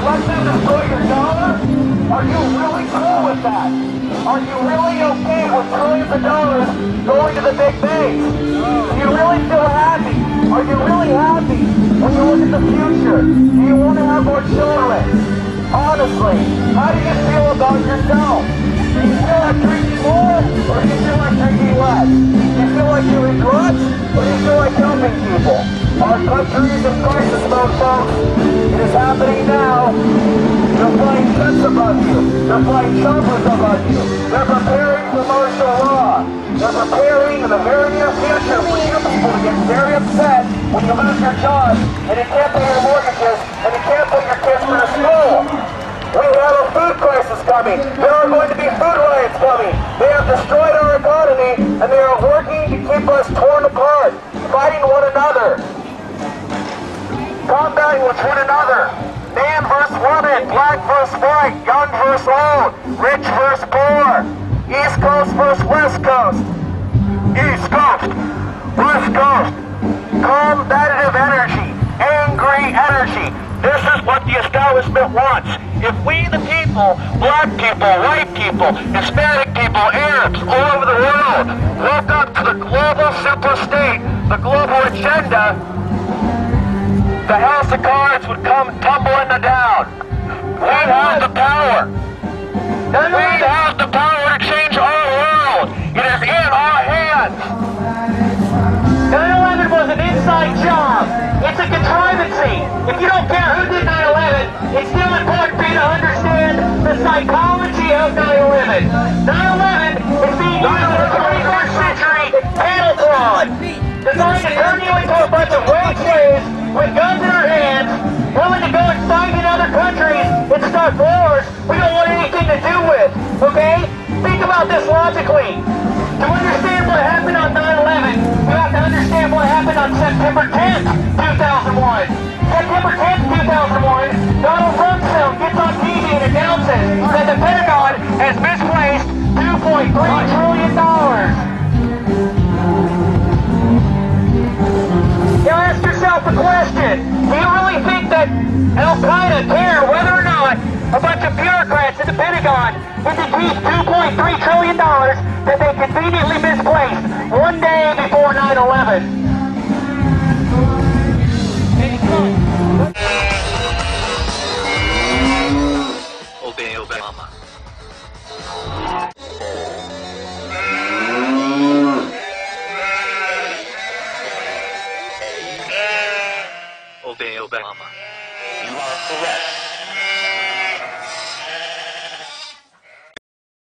let them destroy your dollar? Are you really cool with that? Are you really okay with trillions of dollars going to the big banks? Do you really feel happy? Are you really happy when you look at the future? Do you want to have more children? Honestly, how do you feel about yourself? Do you feel like drinking more, or do you feel like drinking less? Do you feel like doing drugs, or do you feel like helping people? Our country is in crisis mode, folks. It is happening now. They're flying jets above you. They're flying choppers above you. They're preparing for martial law. They're preparing in the very near future for you people to get very upset when you lose your job and you can't pay your mortgages and you can't put your kids through school. We have a food crisis coming. There are going to be food riots coming. They have destroyed our economy and they are working to keep us torn apart, fighting one another, combating with one another. Man versus woman, black versus white, young versus old, rich versus poor, East Coast versus West Coast, East Coast, West Coast, combative energy, angry energy. This is what the establishment wants. If we the people, black people, white people, Hispanic people, Arabs, all over the world, woke up to the global super state, the global agenda, the house of cards would come tumbling down. We have the power. We have the power to change our world. It is in our hands. 9/11 was an inside job. It's a contrivancy. If you don't care who did 9/11, it's still important for you to understand the psychology of 9/11. 9/11 is being used in the 21st century panel fraud, designed to turn you into a bunch of wage slaves with guns in our hands, willing to go and fight in other countries and start wars we don't want anything to do with, okay? Think about this logically. To understand what happened on 9/11, you have to understand what happened on September 10th, 2001. September 10th, 2001, Donald Rumsfeld gets on TV and announces that the Pentagon has misplaced $2.3 trillion. Now ask yourself a question. Do you really think that Al-Qaeda care whether or not a bunch of bureaucrats in the Pentagon get to keep $2.3 trillion that they conveniently misplaced one day before 9/11? Obey Obama. Obey Obama. You are correct.